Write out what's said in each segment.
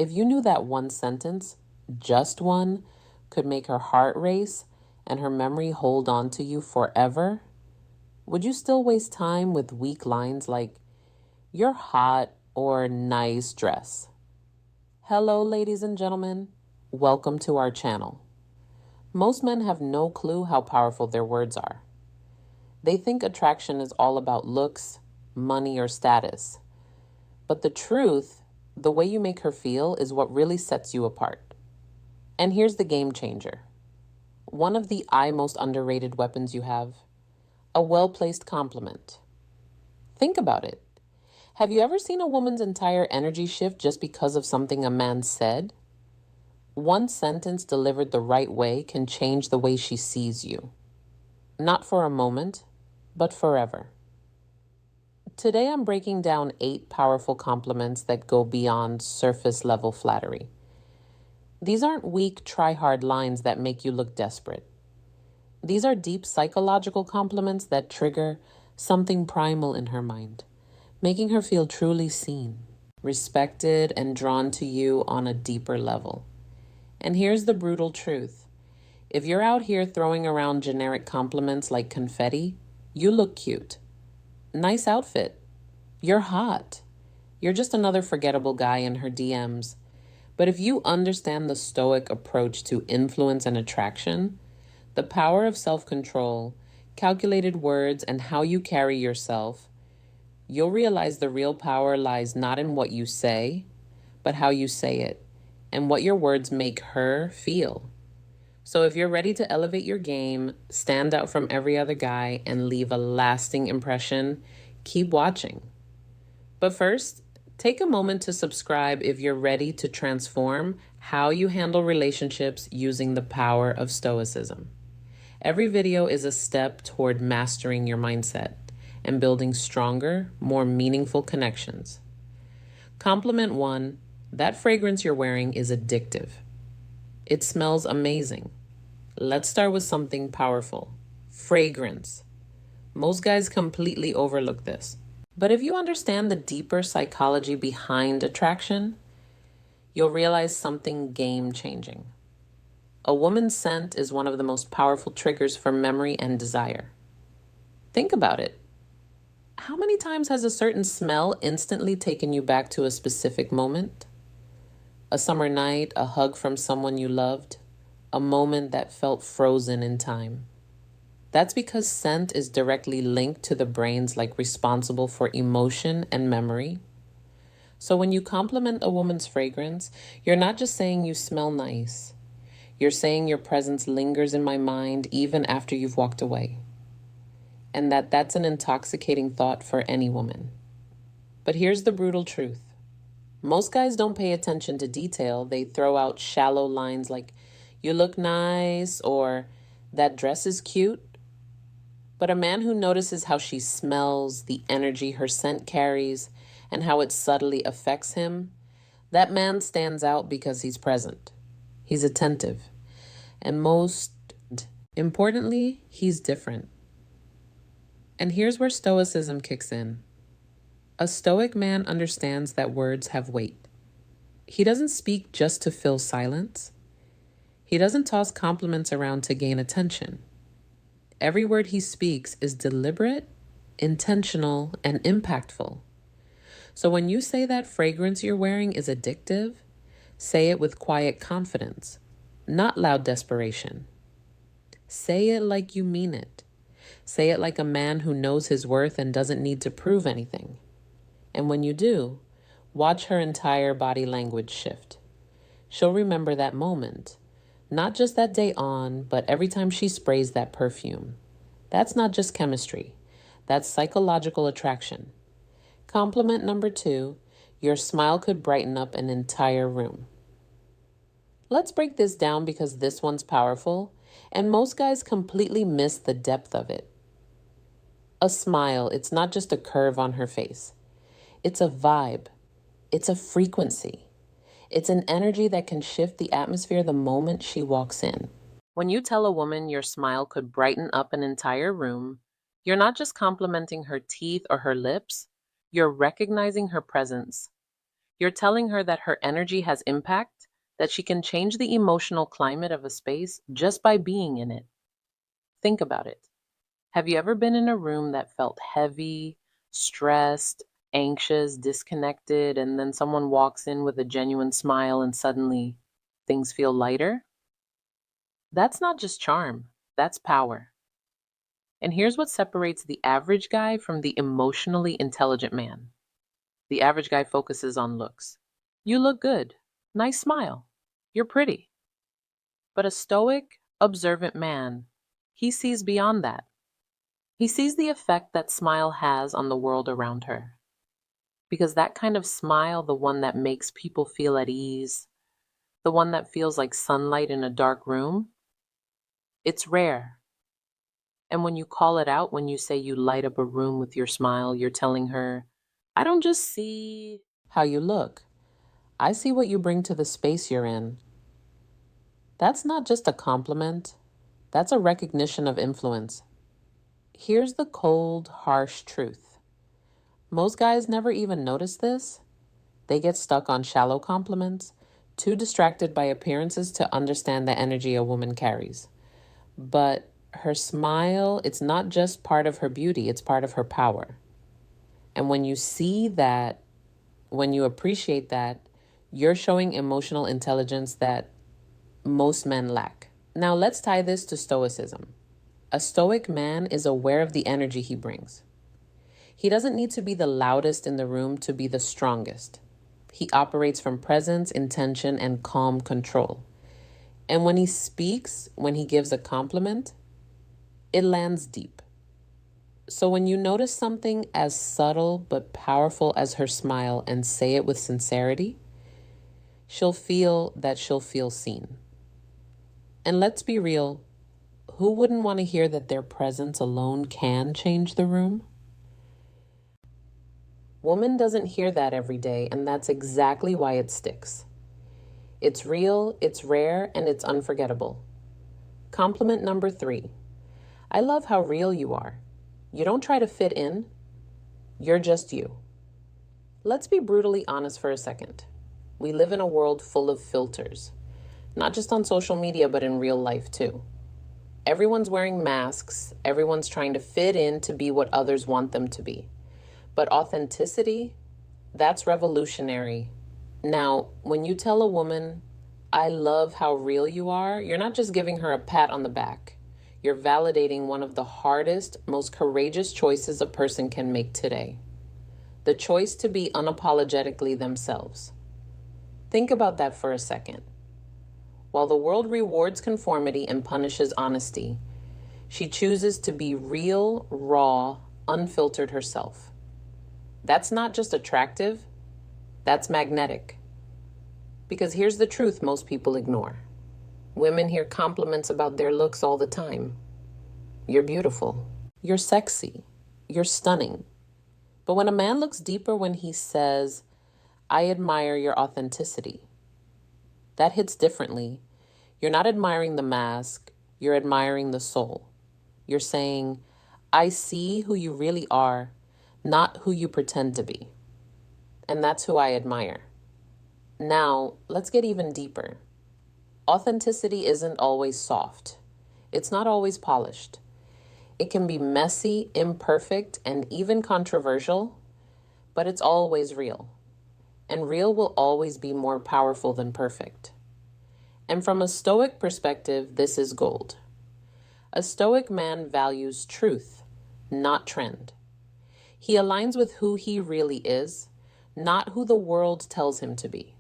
If you knew that one sentence, just one, could make her heart race and her memory hold on to you forever, would you still waste time with weak lines like, "You're hot" or "nice dress"? Hello, ladies and gentlemen. Welcome to our channel. Most men have no clue how powerful their words are. They think attraction is all about looks, money, or status. But the truth, the way you make her feel, is what really sets you apart. And here's the game changer. One of the most underrated weapons you have: a well-placed compliment. Think about it. Have you ever seen a woman's entire energy shift just because of something a man said? One sentence delivered the right way can change the way she sees you. Not for a moment, but forever. Today I'm breaking down 8 powerful compliments that go beyond surface level flattery. These aren't weak, try-hard lines that make you look desperate. These are deep psychological compliments that trigger something primal in her mind, making her feel truly seen, respected, and drawn to you on a deeper level. And here's the brutal truth. If you're out here throwing around generic compliments like confetti, you look cute. Nice outfit. You're hot. You're just another forgettable guy in her DMs. But if you understand the Stoic approach to influence and attraction, the power of self-control, calculated words, and how you carry yourself, you'll realize the real power lies not in what you say, but how you say it, and what your words make her feel. So if you're ready to elevate your game, stand out from every other guy, and leave a lasting impression, keep watching. But first, take a moment to subscribe if you're ready to transform how you handle relationships using the power of Stoicism. Every video is a step toward mastering your mindset and building stronger, more meaningful connections. Compliment 1, that fragrance you're wearing is addictive. It smells amazing. Let's start with something powerful: fragrance. Most guys completely overlook this. But if you understand the deeper psychology behind attraction, you'll realize something game-changing. A woman's scent is one of the most powerful triggers for memory and desire. Think about it. How many times has a certain smell instantly taken you back to a specific moment? A summer night, a hug from someone you loved, a moment that felt frozen in time. That's because scent is directly linked to the brains responsible for emotion and memory. So when you compliment a woman's fragrance, you're not just saying you smell nice. You're saying your presence lingers in my mind even after you've walked away. And that's an intoxicating thought for any woman. But here's the brutal truth. Most guys don't pay attention to detail. They throw out shallow lines like, "You look nice," or "That dress is cute." But a man who notices how she smells, the energy her scent carries, and how it subtly affects him, that man stands out because he's present. He's attentive. And most importantly, he's different. And here's where Stoicism kicks in. A Stoic man understands that words have weight. He doesn't speak just to fill silence. He doesn't toss compliments around to gain attention. Every word he speaks is deliberate, intentional, and impactful. So when you say that fragrance you're wearing is addictive, say it with quiet confidence, not loud desperation. Say it like you mean it. Say it like a man who knows his worth and doesn't need to prove anything. And when you do, watch her entire body language shift. She'll remember that moment, not just that day on, but every time she sprays that perfume. That's not just chemistry. That's psychological attraction. Compliment number 2, your smile could brighten up an entire room. Let's break this down because this one's powerful, and most guys completely miss the depth of it. A smile, it's not just a curve on her face. It's a vibe. It's a frequency. It's an energy that can shift the atmosphere the moment she walks in. When you tell a woman your smile could brighten up an entire room, you're not just complimenting her teeth or her lips, you're recognizing her presence. You're telling her that her energy has impact, that she can change the emotional climate of a space just by being in it. Think about it. Have you ever been in a room that felt heavy, stressed, anxious, disconnected, and then someone walks in with a genuine smile and suddenly things feel lighter? That's not just charm, that's power. And here's what separates the average guy from the emotionally intelligent man. The average guy focuses on looks. You look good. Nice smile. You're pretty. But a stoic, observant man, he sees beyond that. He sees the effect that smile has on the world around her. Because that kind of smile, the one that makes people feel at ease, the one that feels like sunlight in a dark room, it's rare. And when you call it out, when you say you light up a room with your smile, you're telling her, I don't just see how you look. I see what you bring to the space you're in. That's not just a compliment. That's a recognition of influence. Here's the cold, harsh truth. Most guys never even notice this. They get stuck on shallow compliments, too distracted by appearances to understand the energy a woman carries. But her smile, it's not just part of her beauty, it's part of her power. And when you see that, when you appreciate that, you're showing emotional intelligence that most men lack. Now let's tie this to stoicism. A stoic man is aware of the energy he brings. He doesn't need to be the loudest in the room to be the strongest. He operates from presence, intention, and calm control. And when he speaks, when he gives a compliment, it lands deep. So when you notice something as subtle but powerful as her smile and say it with sincerity, she'll feel seen. And let's be real, who wouldn't want to hear that their presence alone can change the room? Woman doesn't hear that every day, and that's exactly why it sticks. It's real, it's rare, and it's unforgettable. Compliment number 3. I love how real you are. You don't try to fit in. You're just you. Let's be brutally honest for a second. We live in a world full of filters, not just on social media, but in real life too. Everyone's wearing masks. Everyone's trying to fit in to be what others want them to be. But authenticity, that's revolutionary. Now, when you tell a woman, I love how real you are, you're not just giving her a pat on the back. You're validating one of the hardest, most courageous choices a person can make today. The choice to be unapologetically themselves. Think about that for a second. While the world rewards conformity and punishes honesty, she chooses to be real, raw, unfiltered herself. That's not just attractive, that's magnetic. Because here's the truth most people ignore. Women hear compliments about their looks all the time. You're beautiful. You're sexy. You're stunning. But when a man looks deeper when he says, I admire your authenticity, that hits differently. You're not admiring the mask, you're admiring the soul. You're saying, I see who you really are, not who you pretend to be. And that's who I admire. Now, let's get even deeper. Authenticity isn't always soft. It's not always polished. It can be messy, imperfect, and even controversial, but it's always real. And real will always be more powerful than perfect. And from a Stoic perspective, this is gold. A Stoic man values truth, not trend. He aligns with who he really is, not who the world tells him to be.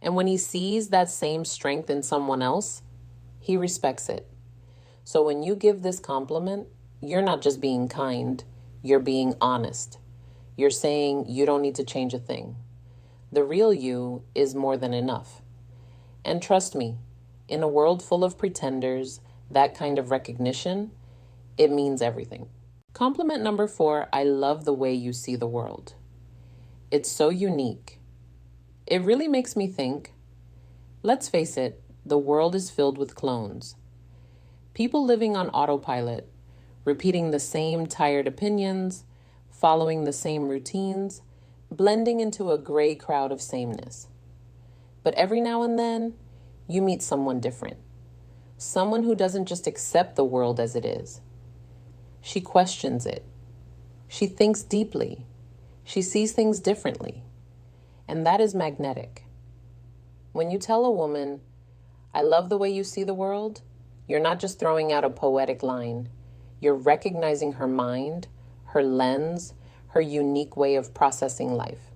And when he sees that same strength in someone else, he respects it. So when you give this compliment, you're not just being kind, you're being honest. You're saying you don't need to change a thing. The real you is more than enough. And trust me, in a world full of pretenders, that kind of recognition, it means everything. Compliment number 4, I love the way you see the world. It's so unique. It really makes me think. Let's face it, the world is filled with clones. People living on autopilot, repeating the same tired opinions, following the same routines, blending into a gray crowd of sameness. But every now and then, you meet someone different. Someone who doesn't just accept the world as it is. She questions it. She thinks deeply. She sees things differently. And that is magnetic. When you tell a woman, "I love the way you see the world," you're not just throwing out a poetic line. You're recognizing her mind, her lens, her unique way of processing life.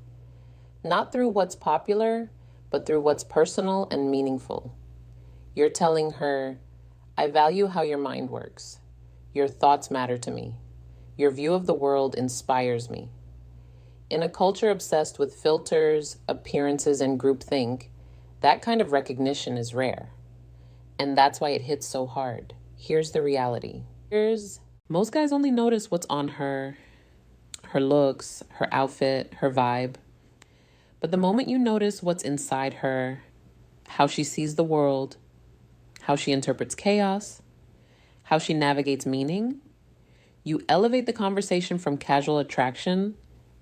Not through what's popular, but through what's personal and meaningful. You're telling her, "I value how your mind works. Your thoughts matter to me. Your view of the world inspires me." In a culture obsessed with filters, appearances, and groupthink, that kind of recognition is rare. And that's why it hits so hard. Here's the reality. Most guys only notice what's on her looks, her outfit, her vibe. But the moment you notice what's inside her, how she sees the world, how she interprets chaos, how she navigates meaning, you elevate the conversation from casual attraction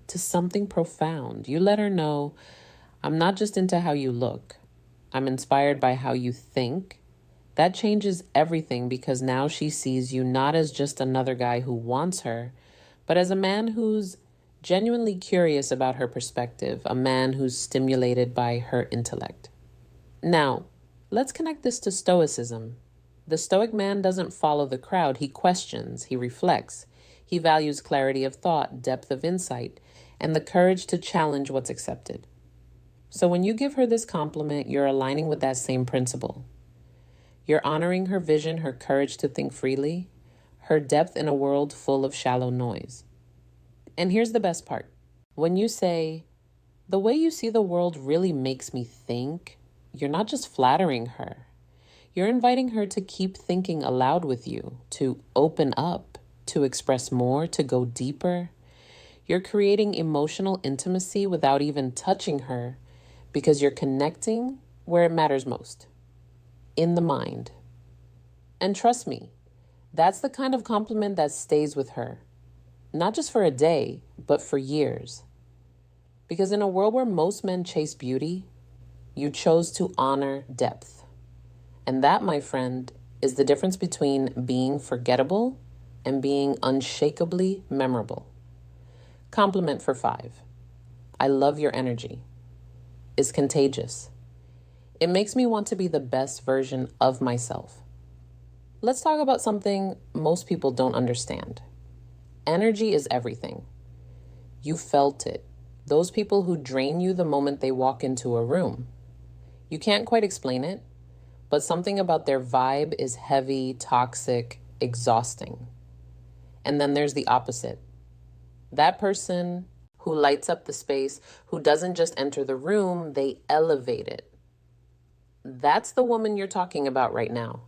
to something profound. You let her know, "I'm not just into how you look. I'm inspired by how you think." That changes everything because now she sees you not as just another guy who wants her, but as a man who's genuinely curious about her perspective, a man who's stimulated by her intellect. Now, let's connect this to Stoicism. The Stoic man doesn't follow the crowd. He questions, he reflects. He values clarity of thought, depth of insight, and the courage to challenge what's accepted. So when you give her this compliment, you're aligning with that same principle. You're honoring her vision, her courage to think freely, her depth in a world full of shallow noise. And here's the best part. When you say, "The way you see the world really makes me think," you're not just flattering her. You're inviting her to keep thinking aloud with you, to open up, to express more, to go deeper. You're creating emotional intimacy without even touching her because you're connecting where it matters most. In the mind. And trust me, that's the kind of compliment that stays with her. Not just for a day, but for years. Because in a world where most men chase beauty, you chose to honor depth. And that, my friend, is the difference between being forgettable and being unshakably memorable. Compliment for 5. I love your energy. Is contagious. It makes me want to be the best version of myself. Let's talk about something most people don't understand. Energy is everything. You felt it. Those people who drain you the moment they walk into a room. You can't quite explain it, but something about their vibe is heavy, toxic, exhausting. And then there's the opposite. That person who lights up the space, who doesn't just enter the room, they elevate it. That's the woman you're talking about right now.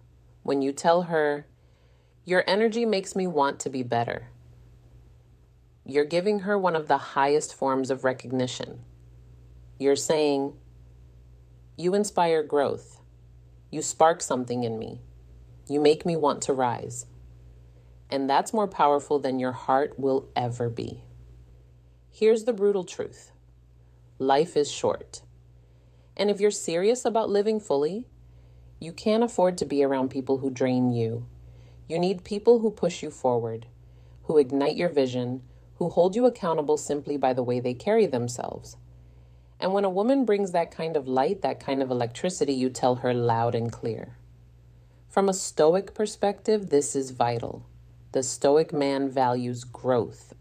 When you tell her, "Your energy makes me want to be better," you're giving her one of the highest forms of recognition. You're saying, "You inspire growth. You spark something in me. You make me want to rise." And that's more powerful than your heart will ever be. Here's the brutal truth. Life is short. And if you're serious about living fully, you can't afford to be around people who drain you. You need people who push you forward, who ignite your vision, who hold you accountable simply by the way they carry themselves. And when a woman brings that kind of light, that kind of electricity, you tell her loud and clear. From a Stoic perspective, this is vital. The Stoic man values growth.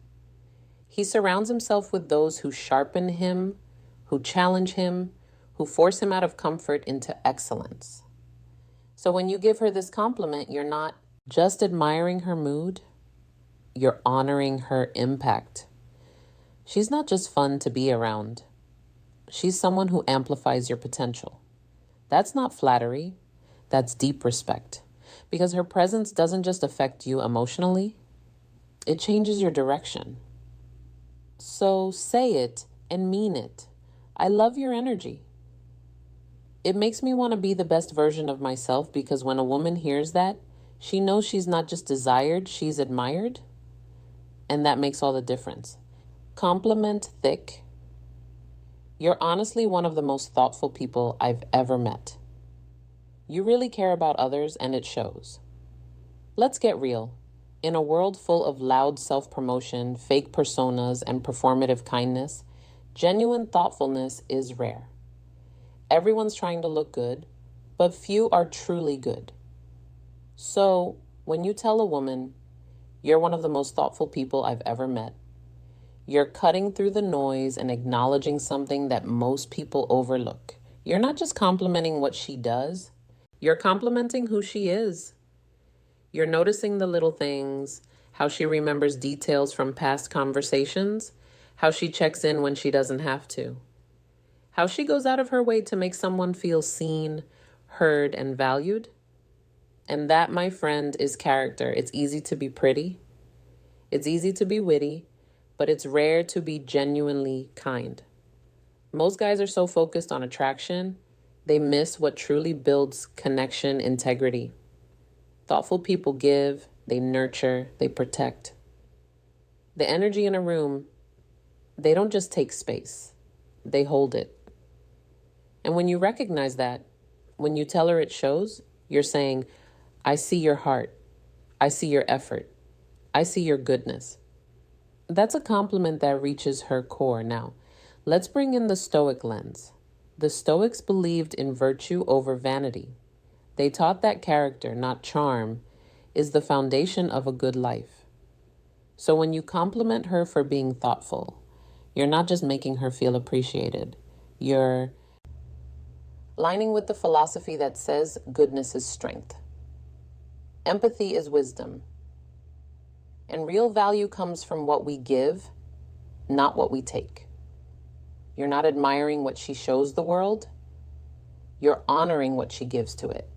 He surrounds himself with those who sharpen him, who challenge him, who force him out of comfort into excellence. So when you give her this compliment, you're not just admiring her mood, you're honoring her impact. She's not just fun to be around. She's someone who amplifies your potential. That's not flattery, that's deep respect. Because her presence doesn't just affect you emotionally, it changes your direction. So say it and mean it. I love your energy. It makes me want to be the best version of myself because when a woman hears that, she knows she's not just desired, she's admired. And that makes all the difference. Compliment thick, You're honestly one of the most thoughtful people I've ever met. You really care about others, and it shows. Let's get real. In a world full of loud self promotion, fake personas, and performative kindness, genuine thoughtfulness is rare. Everyone's trying to look good, but few are truly good. So, when you tell a woman, you're one of the most thoughtful people I've ever met, you're cutting through the noise and acknowledging something that most people overlook. You're not just complimenting what she does, you're complimenting who she is. You're noticing the little things, how she remembers details from past conversations, how she checks in when she doesn't have to, how she goes out of her way to make someone feel seen, heard, and valued. And that, my friend, is character. It's easy to be pretty, it's easy to be witty, but it's rare to be genuinely kind. Most guys are so focused on attraction, they miss what truly builds connection, integrity. Thoughtful people give, they nurture, they protect. The energy in a room, they don't just take space, they hold it. And when you recognize that, when you tell her it shows, you're saying, I see your heart, I see your effort, I see your goodness. That's a compliment that reaches her core. Now, let's bring in the Stoic lens. The Stoics believed in virtue over vanity. They taught that character, not charm, is the foundation of a good life. So when you compliment her for being thoughtful, you're not just making her feel appreciated. You're lining with the philosophy that says goodness is strength. Empathy is wisdom. And real value comes from what we give, not what we take. You're not admiring what she shows the world. You're honoring what she gives to it.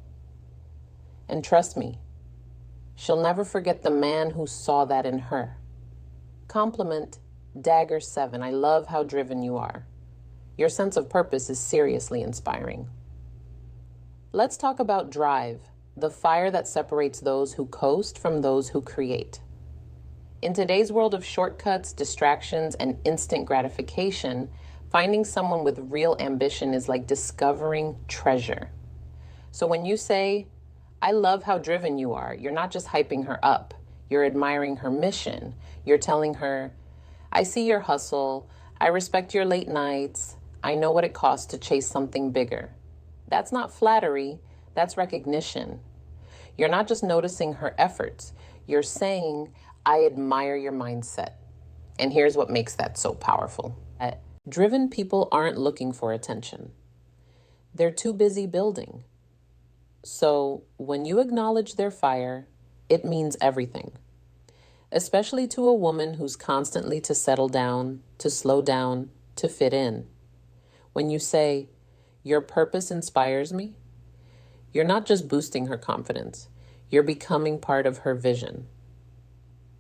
And trust me, she'll never forget the man who saw that in her. Compliment Dagger 7. I love how driven you are. Your sense of purpose is seriously inspiring. Let's talk about drive, the fire that separates those who coast from those who create. In today's world of shortcuts, distractions, and instant gratification, finding someone with real ambition is like discovering treasure. So when you say, I love how driven you are, you're not just hyping her up. You're admiring her mission. You're telling her, I see your hustle. I respect your late nights. I know what it costs to chase something bigger. That's not flattery. That's recognition. You're not just noticing her efforts. You're saying, I admire your mindset. And here's what makes that so powerful. Driven people aren't looking for attention. They're too busy building. So when you acknowledge their fire, it means everything. Especially to a woman who's constantly to settle down, to slow down, to fit in. When you say, your purpose inspires me, you're not just boosting her confidence. You're becoming part of her vision.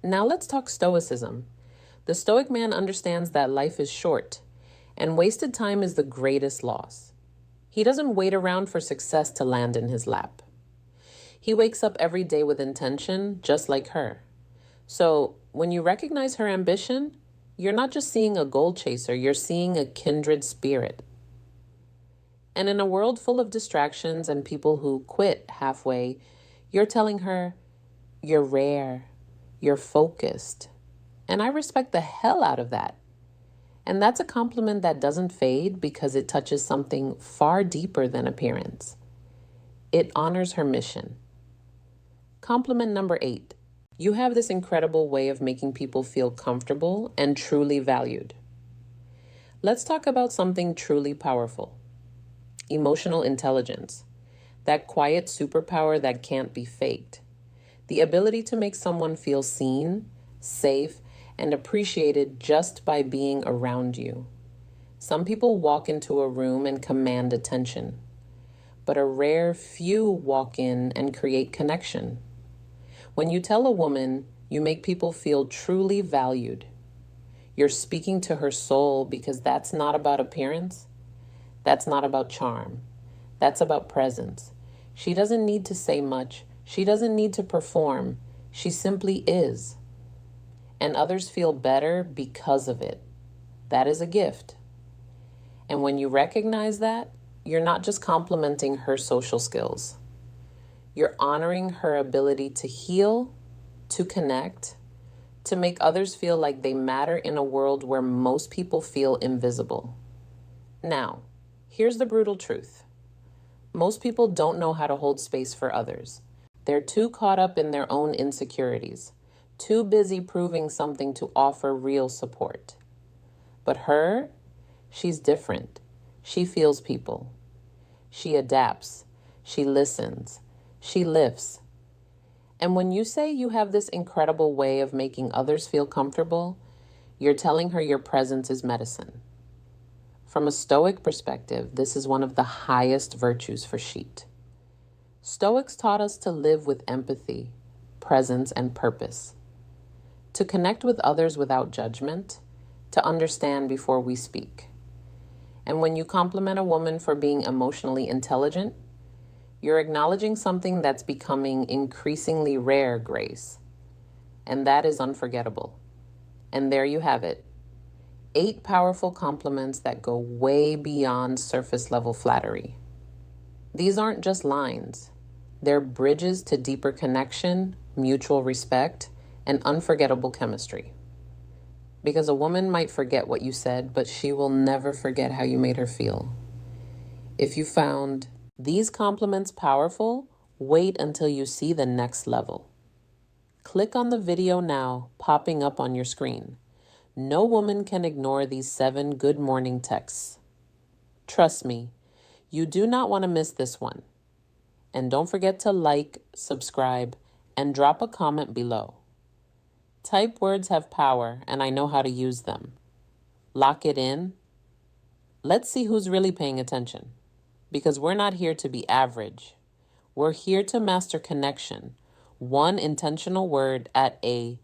Now let's talk Stoicism. The Stoic man understands that life is short, and wasted time is the greatest loss. He doesn't wait around for success to land in his lap. He wakes up every day with intention, just like her. So when you recognize her ambition, you're not just seeing a goal chaser, you're seeing a kindred spirit. And in a world full of distractions and people who quit halfway, you're telling her, you're rare, you're focused. And I respect the hell out of that. And that's a compliment that doesn't fade because it touches something far deeper than appearance. It honors her mission. Compliment number 8. You have this incredible way of making people feel comfortable and truly valued. Let's talk about something truly powerful. Emotional intelligence. That quiet superpower that can't be faked. The ability to make someone feel seen, safe, and appreciated just by being around you. Some people walk into a room and command attention, but a rare few walk in and create connection. When you tell a woman, you make people feel truly valued. You're speaking to her soul because that's not about appearance. That's not about charm. That's about presence. She doesn't need to say much. She doesn't need to perform. She simply is. And others feel better because of it. That is a gift. And when you recognize that, you're not just complimenting her social skills. You're honoring her ability to heal, to connect, to make others feel like they matter in a world where most people feel invisible. Now, here's the brutal truth. Most people don't know how to hold space for others. They're too caught up in their own insecurities, too busy proving something to offer real support. But her, she's different. She feels people. She adapts. She listens. She lifts. And when you say you have this incredible way of making others feel comfortable, you're telling her your presence is medicine. From a Stoic perspective, this is one of the highest virtues for Sheet. Stoics taught us to live with empathy, presence, and purpose, to connect with others without judgment, to understand before we speak. And when you compliment a woman for being emotionally intelligent, you're acknowledging something that's becoming increasingly rare, Grace. And that is unforgettable. And there you have it. 8 powerful compliments that go way beyond surface level flattery. These aren't just lines. They're bridges to deeper connection, mutual respect, and unforgettable chemistry. Because a woman might forget what you said, but she will never forget how you made her feel. If you found these compliments powerful, wait until you see the next level. Click on the video now, popping up on your screen. No woman can ignore these 7 good morning texts. Trust me, you do not want to miss this one. And don't forget to like, subscribe, and drop a comment below. Type words have power, and I know how to use them. Lock it in. Let's see who's really paying attention. Because we're not here to be average. We're here to master connection, one intentional word at a